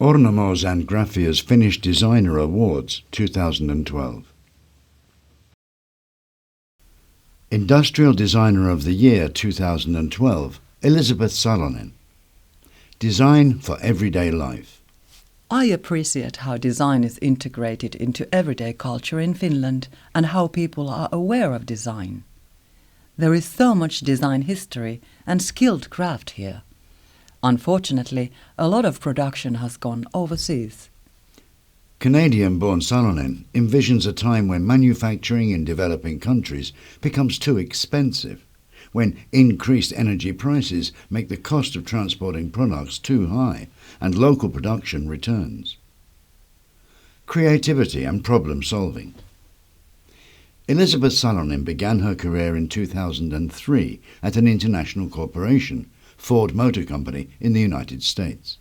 Ornamo's and Graphia's Finnish Designer Awards 2012. Industrial Designer of the Year 2012, Elizabeth Salonen. Design for Everyday Life. I appreciate how design is integrated into everyday culture in Finland and how people are aware of design. There is so much design history and skilled craft here. Unfortunately, a lot of production has gone overseas. Canadian-born Salonen envisions a time when manufacturing in developing countries becomes too expensive, when increased energy prices make the cost of transporting products too high and local production returns. Creativity and problem solving. Elizabeth Salonen began her career in 2003 at an international corporation, Ford Motor Company in the United States.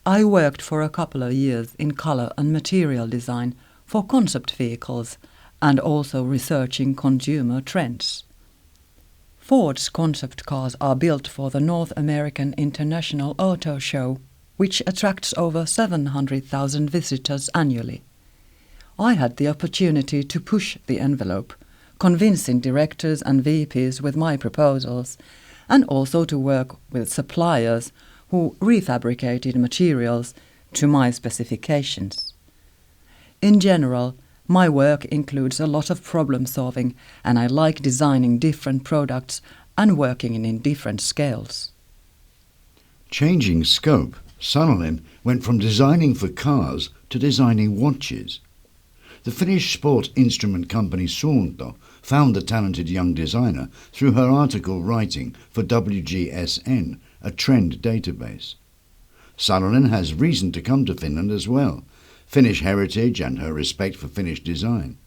I worked for a couple of years in color and material design for concept vehicles and also researching consumer trends. Ford's concept cars are built for the North American International Auto Show, which attracts over 700,000 visitors annually. I had the opportunity to push the envelope, convincing directors and VPs with my proposals, and also to work with suppliers who refabricated materials to my specifications. In general, my work includes a lot of problem solving, and I like designing different products and working in different scales. Changing scope, Salonen went from designing for cars to designing watches. The Finnish sport instrument company Suunto found the talented young designer through her article writing for WGSN, a trend database. Salonen has reason to come to Finland as well, Finnish heritage and her respect for Finnish design.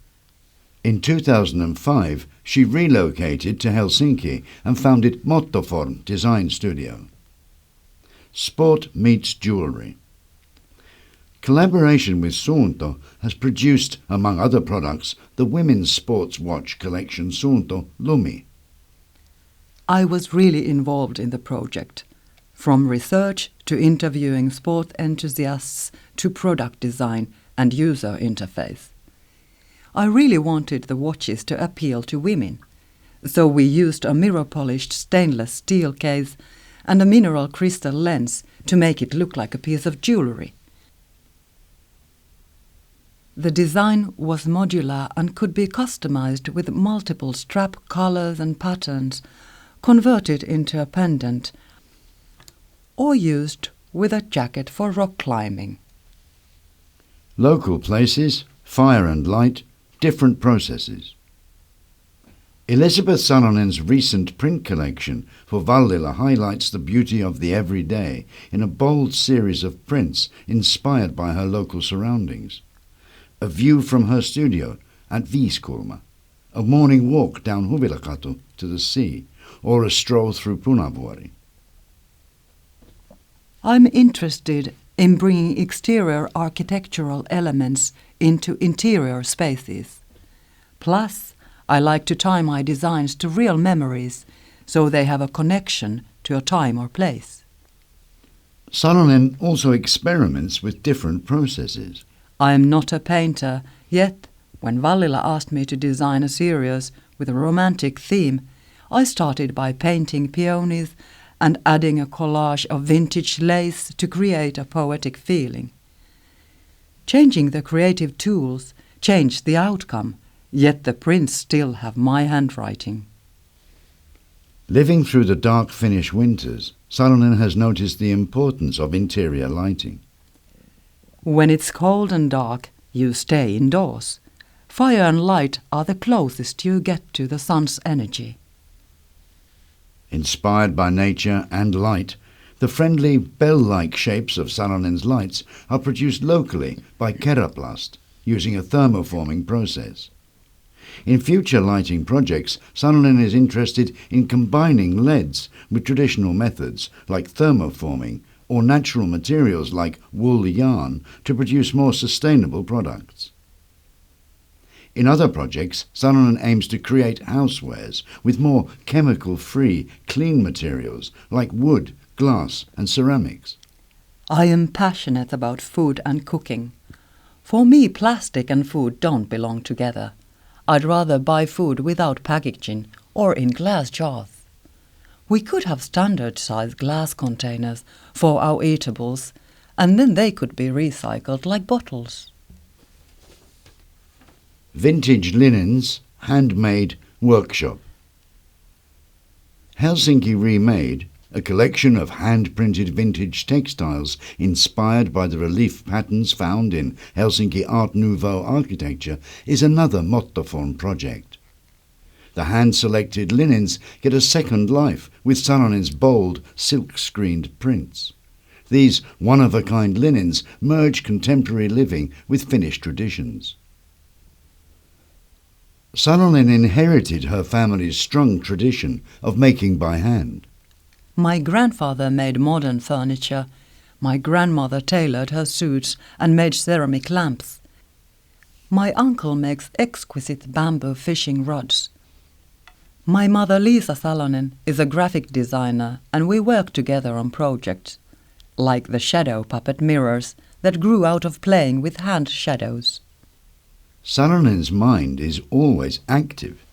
In 2005, she relocated to Helsinki and founded Mottoform Design Studio. Sport meets jewellery. Collaboration with Suunto has produced, among other products, the women's sports watch collection Suunto Lumi. I was really involved in the project, from research to interviewing sport enthusiasts to product design and user interface. I really wanted the watches to appeal to women, so we used a mirror-polished stainless steel case and a mineral crystal lens to make it look like a piece of jewellery. The design was modular and could be customized with multiple strap colors and patterns, converted into a pendant, or used with a jacket for rock climbing. Local places, fire and light, different processes. Elizabeth Salonen's recent print collection for Vallila highlights the beauty of the everyday in a bold series of prints inspired by her local surroundings. A view from her studio at Viiskulma, a morning walk down Huvilakatu to the sea, or a stroll through Punavuori. I'm interested in bringing exterior architectural elements into interior spaces. Plus, I like to tie my designs to real memories, so they have a connection to a time or place. Salonen also experiments with different processes. I am not a painter, yet when Vallila asked me to design a series with a romantic theme, I started by painting peonies and adding a collage of vintage lace to create a poetic feeling. Changing the creative tools changed the outcome, yet the prints still have my handwriting. Living through the dark Finnish winters, Salonen has noticed the importance of interior lighting. When it's cold and dark, you stay indoors. Fire and light are the closest you get to the sun's energy. Inspired by nature and light, the friendly bell-like shapes of Salonen's lights are produced locally by Keraplast, using a thermoforming process. In future lighting projects, Salonen is interested in combining LEDs with traditional methods like thermoforming or natural materials like wool yarn to produce more sustainable products. In other projects, Salonen aims to create housewares with more chemical-free, clean materials like wood, glass and ceramics. I am passionate about food and cooking. For me, plastic and food don't belong together. I'd rather buy food without packaging or in glass jars. We could have standard-sized glass containers for our eatables, and then they could be recycled like bottles. Vintage linens, handmade workshop. Helsinki Remade, a collection of hand-printed vintage textiles inspired by the relief patterns found in Helsinki Art Nouveau architecture, is another Mottoform project. The hand-selected linens get a second life with Salonen's bold, silk-screened prints. These one-of-a-kind linens merge contemporary living with Finnish traditions. Salonen inherited her family's strong tradition of making by hand. My grandfather made modern furniture. My grandmother tailored her suits and made ceramic lamps. My uncle makes exquisite bamboo fishing rods. My mother Liisa Salonen is a graphic designer, and we work together on projects, like the shadow puppet mirrors that grew out of playing with hand shadows. Salonen's mind is always active.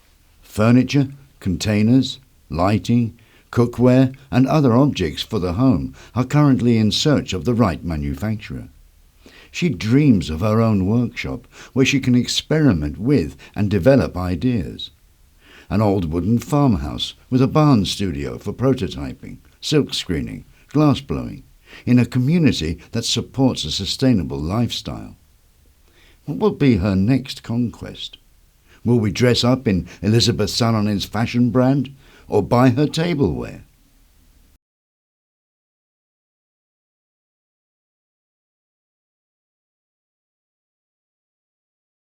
Furniture, containers, lighting, cookware and other objects for the home are currently in search of the right manufacturer. She dreams of her own workshop where she can experiment with and develop ideas. An old wooden farmhouse with a barn studio for prototyping, silk screening, glass blowing, in a community that supports a sustainable lifestyle. What will be her next conquest? Will we dress up in Elizabeth Salonen's fashion brand or buy her tableware?